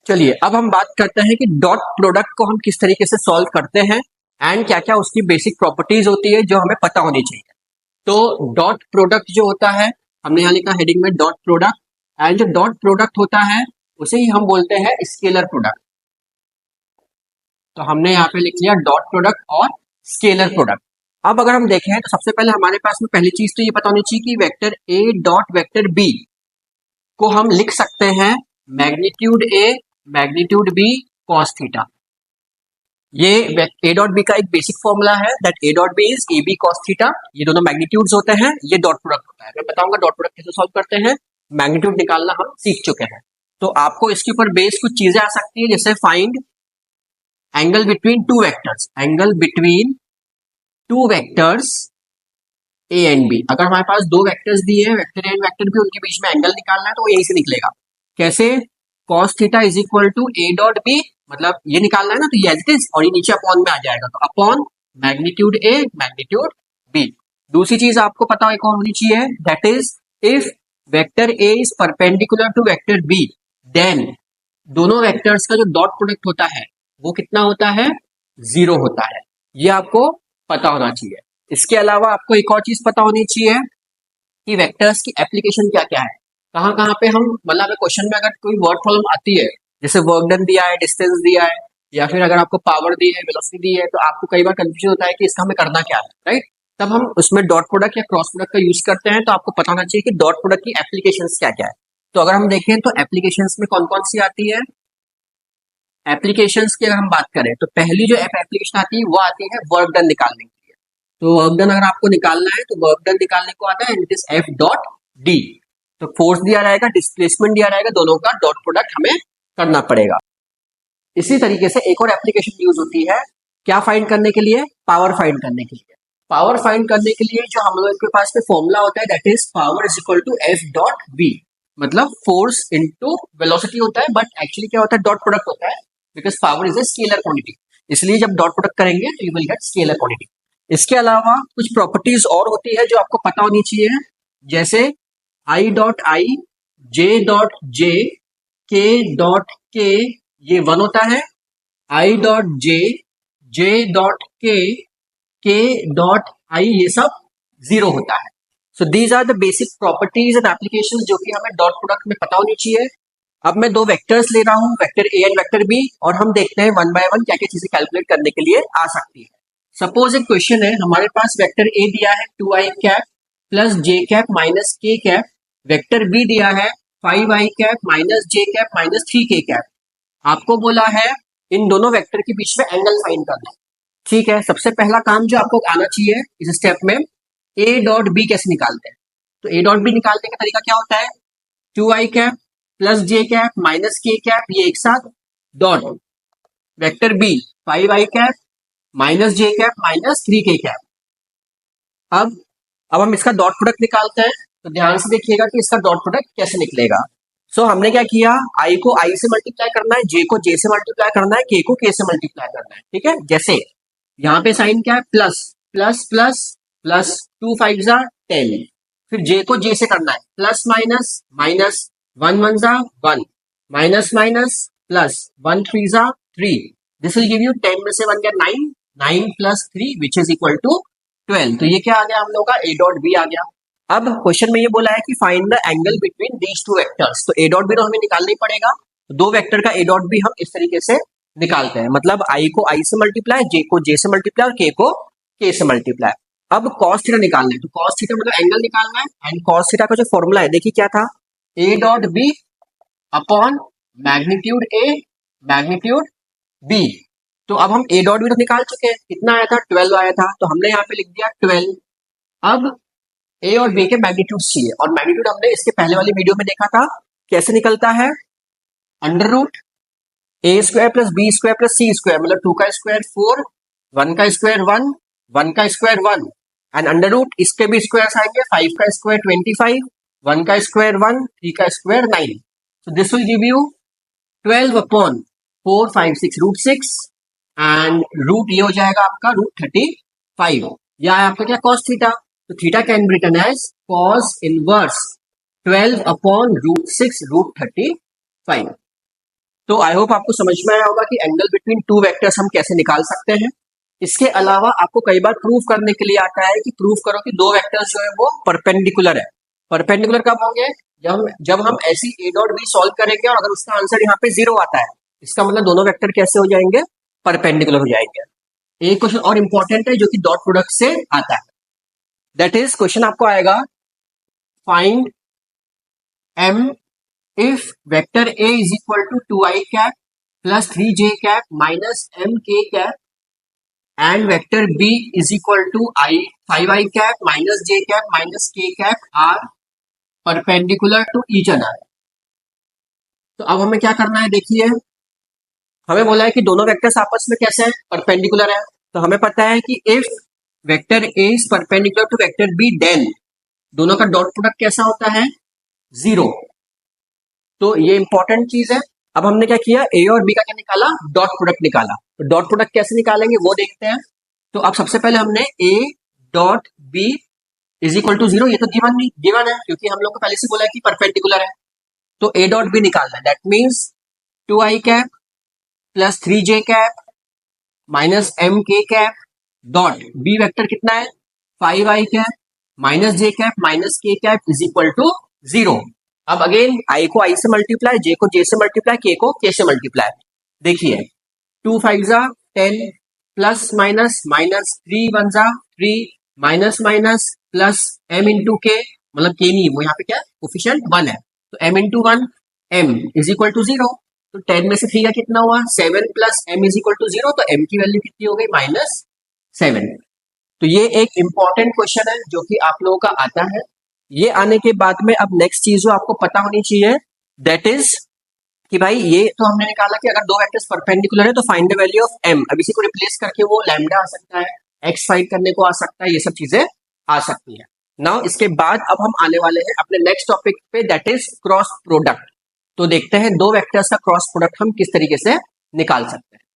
चलिए अब हम बात करते हैं कि डॉट प्रोडक्ट को हम किस तरीके से सॉल्व करते हैं एंड क्या क्या उसकी बेसिक प्रॉपर्टीज होती है जो हमें पता होनी चाहिए। तो डॉट प्रोडक्ट जो होता है, हमने यहाँ लिखा हेडिंग में डॉट प्रोडक्ट, एंड जो डॉट प्रोडक्ट होता है उसे ही हम बोलते हैं स्केलर प्रोडक्ट। तो हमने यहाँ पे लिख लिया डॉट प्रोडक्ट और स्केलर प्रोडक्ट। अब अगर हम देखें तो सबसे पहले हमारे पास में पहली चीज तो ये पता होनी चाहिए कि vector A dot vector B को हम लिख सकते हैं मैग्नीट्यूड ए मैग्नीट्यूड बी कॉस थीटा। ये ए डॉट बी का एक बेसिक फॉर्मूला है that A dot B is A B cos theta. ये दोनों मैग्नीट्यूड्स होते हैं, ये डॉट प्रोडक्ट होता है। मैं बताऊंगा डॉट प्रोडक्ट कैसे सॉल्व करते हैं, मैग्नीट्यूड निकालना हम सीख चुके हैं। तो आपको इसके ऊपर बेस कुछ चीजें आ सकती है, जैसे find angle between two vectors, angle between two vectors A and B. अगर हमारे पास दो वेक्टर्स दिए हैं, vector A and vector B, उनके बीच में एंगल निकालना है तो वो यहीं से निकलेगा। कैसे? Cos theta is equal to A dot B, मतलब ये निकालना है ना, तो ये एज इट इज और ये नीचे अपॉन में आ जाएगा, तो अपॉन मैग्नीट्यूड ए मैग्नीट्यूड बी। दूसरी चीज आपको पता एक और होनी चाहिए, that is if vector A is perpendicular to vector B then दोनों वेक्टर्स का जो डॉट प्रोडक्ट होता है वो कितना होता है? 0 होता है। ये आपको पता होना चाहिए। इसके अलावा आपको एक और चीज पता होनी चाहिए कि वेक्टर्स की एप्लीकेशन क्या क्या है, कहाँ कहाँ पे हम, मतलब क्वेश्चन में अगर कोई वर्ड प्रॉब्लम आती है, जैसे वर्क डन दिया है, डिस्टेंस दिया है, या फिर अगर आपको पावर दी है, वेलोसिटी दी है, तो आपको कई बार कंफ्यूजन होता है कि इसका हमें करना क्या है, राइट? तब हम उसमें डॉट प्रोडक्ट या क्रॉस प्रोडक्ट का यूज करते हैं। तो आपको पता होना चाहिए कि डॉट प्रोडक्ट की एप्लीकेशन क्या क्या है। तो अगर हम देखें तो एप्लीकेशन में कौन कौन सी आती है, एप्लीकेशंस की अगर हम बात करें तो पहली जो एप्लीकेशन आती है वो आती है वर्क डन निकालने के लिए। तो वर्क डन अगर आपको निकालना है तो वर्क डन निकालने को आता है it is F dot D. तो फोर्स दिया रहेगा, डिस्प्लेसमेंट दिया रहेगा, दोनों का डॉट प्रोडक्ट हमें करना पड़ेगा। इसी तरीके से एक और एप्लीकेशन यूज होती है क्या फाइंड करने के लिए? पावर फाइंड करने के लिए। पावर फाइंड करने के लिए जो हम लोग के पास में फॉर्मूला होता है that is power is equal to F dot V, मतलब फोर्स इनटू वेलोसिटी होता है, बट एक्चुअली क्या होता है? डॉट प्रोडक्ट होता है, because power is a scalar quantity. इसलिए जब डॉट प्रोडक्ट करेंगे तो you will get scalar quantity. इसके अलावा कुछ प्रॉपर्टीज और होती है जो आपको पता होनी चाहिए, जैसे I dot I, J dot J, के डॉट के, ये 1 होता है, i dot j, j dot k dot i, ये सब 0 होता है। So these are the basic properties and applications जो कि हमें डॉट प्रोडक्ट में पता होनी चाहिए। अब मैं दो वेक्टर्स ले रहा हूं, vector A and vector b, और हम देखते हैं वन बाय वन क्या क्या चीजें कैलकुलेट करने के लिए आ सकती है। सपोज एक क्वेश्चन है, हमारे पास वेक्टर ए दिया है 2i cap plus J cap minus K cap, vector B दिया है 5i cap minus J cap minus 3k cap. आपको बोला है इन दोनों वेक्टर के बीच में एंगल फाइंड करना है। ठीक है, सबसे पहला काम जो आपको आना चाहिए इस स्टेप में, ए डॉट बी कैसे निकालते हैं। तो ए डॉट बी निकालने का तरीका क्या होता है? 2i cap plus J cap minus K cap, ये एक साथ, dot vector B 5i cap minus J cap minus 3k cap. अब हम इसका डॉट प्रोडक्ट निकालते हैं, तो ध्यान से देखिएगा कि इसका डॉट प्रोडक्ट कैसे निकलेगा। सो हमने क्या किया, आई को आई से मल्टीप्लाई करना है, जे को जे से मल्टीप्लाई करना है, के को के से मल्टीप्लाई करना है। ठीक है, जैसे यहाँ पे साइन क्या है? प्लस प्लस प्लस प्लस, 2 5 जा 10, फिर जे को जे से करना है, प्लस माइनस माइनस, 1 1 जा 1, माइनस माइनस प्लस, 1 3 जा 3, दिस विल गिव यू 10 में से 1 गया 9, 9 plus 3 which is equal to 12। तो ये क्या आ गया हम लोग का? ए डॉट बी आ गया। अब क्वेश्चन में ये बोला है कि find the angle between these two vectors, तो ए डॉट बी तो हमें निकालना ही पड़ेगा। दो वेक्टर का ए डॉट बी हम इस तरीके से निकालते हैं, मतलब आई को आई से मल्टीप्लाई, जे को जे से मल्टीप्लाई और के को के से मल्टीप्लाई। अब कॉस थीटा निकालना है, तो कॉस थीटा मतलब एंगल निकालना है, एंड कॉस थीटा का जो फॉर्मूला है देखिए क्या था, a dot b upon magnitude A magnitude b. तो अब हम ए डॉट बी तो निकाल चुके हैं, कितना आया था? 12 आया था, तो हमने यहाँ पे लिख दिया 12। अब ए और बी के मैग्नीट्यूड चाहिए, और मैग्नीट्यूड हमने इसके पहले वाली वीडियो में देखा था कैसे निकलता है, under root A square plus B square plus C square, मतलब 2 का स्क्वायर 4, 1 का स्क्वायर 1, 1 का स्क्वायर 1, एंड अंडर रूट इसके भी स्क्वायर आएंगे, 5 का स्क्वायर 25, 1 का स्क्वायर 1, 3 का square 9। So this will give you 12 upon 4 5 6 root 6, and root ये हो जाएगा आपका रूट 35। या आपका क्या? Cos theta. तो theta can be written as cos inverse 12 upon root 6 root 35। तो आई होप आपको समझ में आया होगा कि एंगल बिटवीन टू वेक्टर्स हम कैसे निकाल सकते हैं। इसके अलावा आपको कई बार प्रूव करने के लिए आता है कि प्रूव करो कि दो वेक्टर्स जो है वो परपेंडिकुलर है। परपेंडिकुलर कब होंगे? जब हम ऐसी ए डॉट बी सॉल्व करेंगे और अगर उसका आंसर यहाँ पे 0 आता है, इसका मतलब दोनों वेक्टर कैसे हो जाएंगे? परपेंडिकुलर हो जाएंगे। एक क्वेश्चन और इंपॉर्टेंट है जो कि डॉट प्रोडक्ट से आता है, दैट इज क्वेश्चन आपको आएगा find m if vector a is equal to 2i cap plus 3j cap minus mk cap and vector b is equal to 5i cap minus j cap minus k cap are perpendicular to each other। तो अब हमें क्या करना है? देखिए, हमें बोला है कि दोनों वेक्टर्स आपस में कैसे हैं? परपेंडिकुलर है। तो हमें पता है कि if vector A is perpendicular to vector B then दोनों का डॉट प्रोडक्ट कैसा होता है? 0। तो ये इंपॉर्टेंट चीज है। अब हमने क्या किया? ए और बी का क्या निकाला? डॉट प्रोडक्ट निकाला। तो डॉट प्रोडक्ट कैसे निकालेंगे वो देखते हैं। तो अब सबसे पहले हमने a dot B is equal to 0, ये तो गिवन है क्योंकि हम लोग को पहले से बोला है कि परपेंडिकुलर है। तो ए डॉट बी निकालना है, that means 2i cap plus 3j cap minus m k cap dot b vector कितना है? 5i cap minus j cap minus k cap is equal to 0। अब अगेन i को i से multiply, j को j से multiply, k को k से multiply. देखिए 2 5 जा 10 प्लस माइनस माइनस 3 1 जा 3 minus minus plus m into के, मतलब k नहीं, वो यहाँ पे क्या कोफिशिएंट 1 है, तो m into 1 m is equal to 0। तो 10 में से 3 का कितना हुआ? 7 plus m is equal to 0, तो m की वैल्यू कितनी हो गई? -7। तो ये एक इंपॉर्टेंट क्वेश्चन है जो कि आप लोगों का आता है। ये आने के बाद में अब नेक्स्ट चीज जो आपको पता होनी चाहिए दैट इज कि भाई ये तो हमने निकाला कि अगर दो वेक्टर्स परपेंडिकुलर है तो find the value of m। अब इसी को रिप्लेस करके वो लैम्डा आ सकता है, x फाइंड करने को आ सकता है, ये सब चीजें आ सकती है। नाउ इसके बाद अब हम आने वाले हैं अपने नेक्स्ट टॉपिक पे दैट इज क्रॉस प्रोडक्ट। तो देखते हैं दो वेक्टर्स का क्रॉस प्रोडक्ट हम किस तरीके से निकाल सकते हैं।